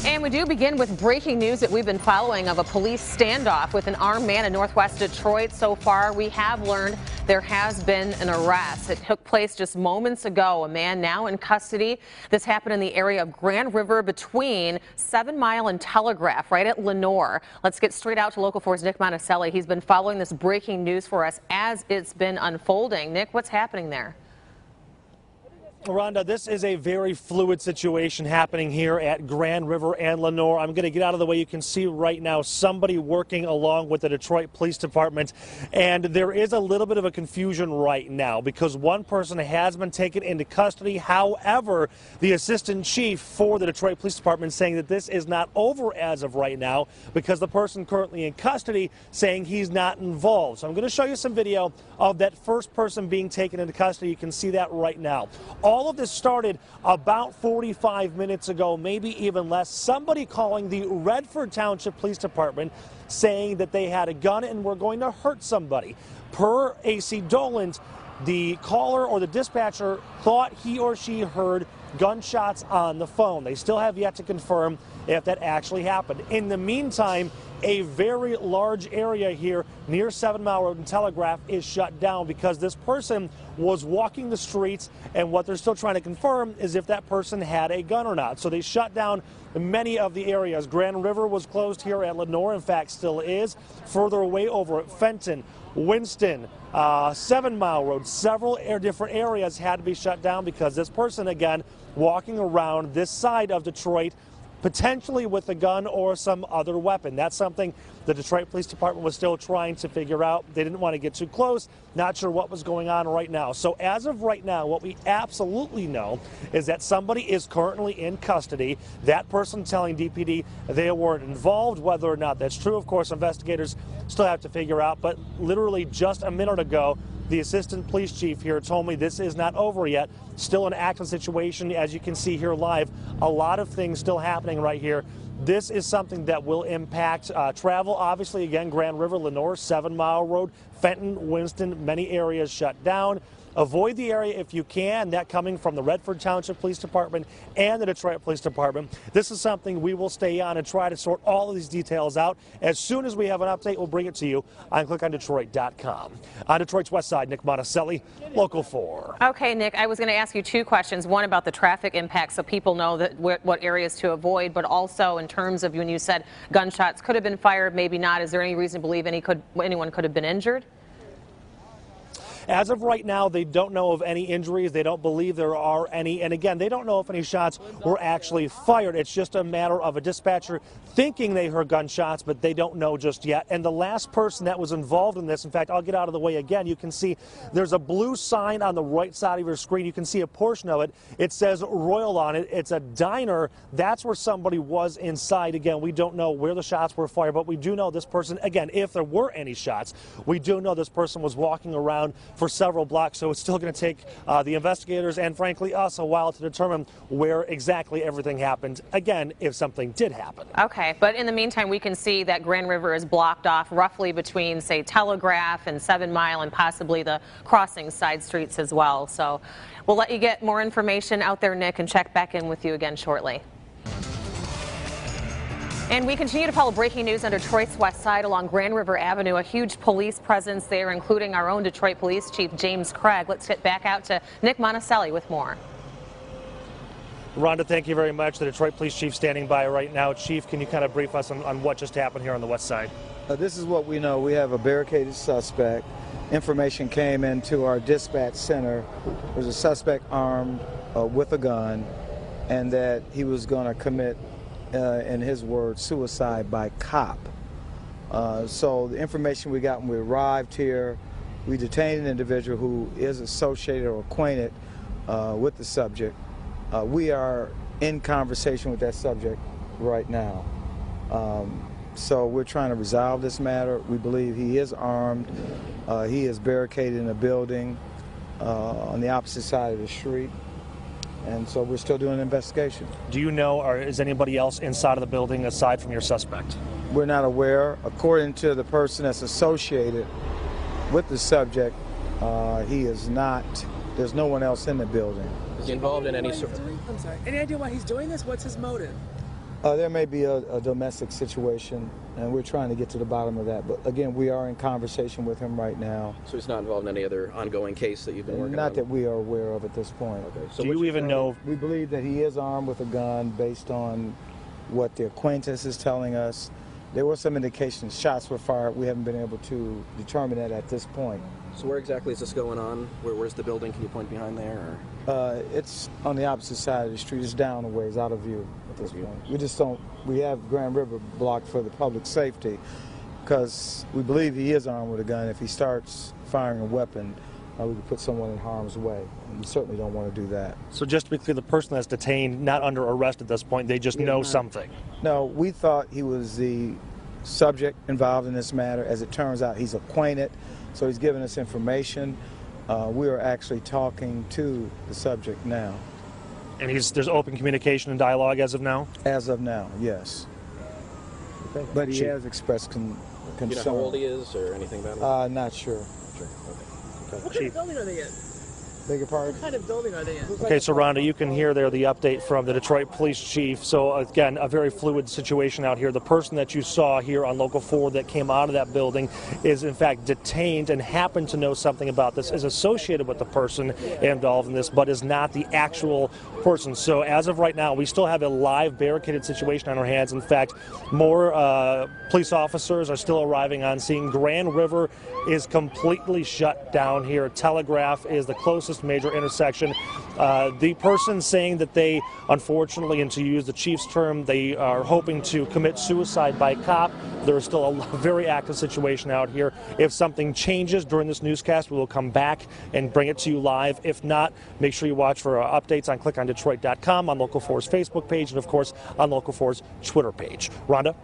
And we do begin with breaking news that we've been following of a police standoff with an armed man in northwest Detroit. So far, we have learned there has been an arrest. It took place just moments ago. A man now in custody. This happened in the area of Grand River between 7 Mile and Telegraph, right at Lenore. Let's get straight out to Local 4's Nick Monticelli. He's been following this breaking news for us as it's been unfolding. Nick, what's happening there? Rhonda, this is a very fluid situation happening here at Grand River and Lenore. I'm going to get out of the way. You can see right now somebody working along with the Detroit Police Department, and there is a little bit of a confusion right now because one person has been taken into custody. However, the assistant chief for the Detroit Police Department is saying that this is not over as of right now because the person currently in custody saying he's not involved. So I'm going to show you some video of that first person being taken into custody. You can see that right now. All of this started about 45 minutes ago, maybe even less. Somebody calling the Redford Township Police Department saying that they had a gun and were going to hurt somebody. Per AC Dolan, the caller or the dispatcher thought he or she heard gunshots on the phone. They still have yet to confirm if that actually happened. In the meantime, a very large area here near 7 Mile Road and Telegraph is shut down because this person was walking the streets, and what they're still trying to confirm is if that person had a gun or not. So they shut down many of the areas. Grand River was closed here at Lenore, in fact still is. Further away over at Fenton, Winston, 7 Mile Road, several different areas had to be shut down because this person, again, walking around this side of Detroit, potentially with a gun or some other weapon. That's something the Detroit Police Department was still trying to figure out. They didn't want to get too close, not sure what was going on right now. So as of right now, what we absolutely know is that somebody is currently in custody. That person telling DPD they weren't involved. Whether or not that's true, of course, investigators still have to figure out. But literally just a minute ago, the assistant police chief here told me this is not over yet. Still an active situation, as you can see here live. A lot of things still happening right here. This is something that will impact travel. Obviously, again, Grand River, Lenore, 7 Mile Road, Fenton, Winston, many areas shut down. Avoid the area if you can. That coming from the Redford Township Police Department and the Detroit Police Department. This is something we will stay on and try to sort all of these details out. As soon as we have an update, we'll bring it to you on clickondetroit.com. On Detroit's west side, Nick Monticelli, Local 4. Okay, Nick, I was going to ask you two questions. One about the traffic impact so people know that what areas to avoid, but also in terms of when you said gunshots could have been fired, maybe not. Is there any reason to believe anyone could have been injured? As of right now, they don't know of any injuries. They don't believe there are any. And again, they don't know if any shots were actually fired. It's just a matter of a dispatcher thinking they heard gunshots, but they don't know just yet. And the last person that was involved in this, in fact, I'll get out of the way again. You can see there's a blue sign on the right side of your screen. You can see a portion of it. It says Royal on it. It's a diner. That's where somebody was inside. Again, we don't know where the shots were fired, but we do know this person, again, if there were any shots, we do know this person was walking around for several blocks, so it's still going to take the investigators and, frankly, us a while to determine where exactly everything happened, again, if something did happen. Okay, but in the meantime, we can see that Grand River is blocked off roughly between, say, Telegraph and 7 Mile and possibly the crossing side streets as well. So we'll let you get more information out there, Nick, and check back in with you again shortly. And we continue to follow breaking news on Detroit's west side along Grand River Avenue. A huge police presence there, including our own Detroit Police Chief, James Craig. Let's get back out to Nick Monticelli with more. Rhonda, thank you very much. The Detroit Police Chief standing by right now. Chief, can you kind of brief us on what just happened here on the west side? This is what we know. We have a barricaded suspect. Information came into our dispatch center. There's a suspect armed with a gun, and that he was going to commit, in his words, suicide by cop. So the information we got when we arrived here, we detained an individual who is associated or acquainted with the subject. We are in conversation with that subject right now. So we're trying to resolve this matter. We believe he is armed. He is barricaded in a building on the opposite side of the street. And so we're still doing an investigation. Do you know, or is anybody else inside of the building aside from your suspect? We're not aware. According to the person that's associated with the subject, he is not. There's no one else in the building. Is he involved in any sort of... I'm sorry. Any idea why he's doing this? What's his motive? There may be a domestic situation, and we're trying to get to the bottom of that. But again, we are in conversation with him right now. So he's not involved in any other ongoing case that you've been working on? Not that we are aware of at this point. Okay. So do you even know? We believe that he is armed with a gun based on what the acquaintance is telling us. There were some indications shots were fired. We haven't been able to determine that at this point. So where exactly is this going on? Where's the building? Can you point behind there? Or? It's on the opposite side of the street. It's down a ways, out of view at this point. We just don't, we have Grand River blocked for the public safety because we believe he is armed with a gun. If he starts firing a weapon, we could put someone in harm's way. And we certainly don't want to do that. So just to be clear, the person that's detained, not under arrest at this point, they just know something. No, we thought he was the subject involved in this matter. As it turns out, he's acquainted, so he's giving us information. We are actually talking to the subject now. And there's open communication and dialogue as of now? As of now, yes. But he has expressed concern. Do you know how old he is or anything about it? Not sure. Sure. Okay. What kind of building are they in? Beg your pardon? What kind of building are they in? Okay, so Rhonda, you can hear there the update from the Detroit Police Chief. So again, a very fluid situation out here. The person that you saw here on Local 4 that came out of that building is in fact detained and happened to know something about this, is associated with the person involved in this, but is not the actual person. So as of right now, we still have a live barricaded situation on our hands. In fact, more police officers are still arriving on scene. Grand River is completely shut down here. Telegraph is the closest major intersection. The person saying that they, unfortunately, and to use the chief's term, they are hoping to commit suicide by cop. There is still a very active situation out here. If something changes during this newscast, we will come back and bring it to you live. If not, make sure you watch for updates on clickondetroit.com, on Local 4's Facebook page, and of course on Local 4's Twitter page. Rhonda?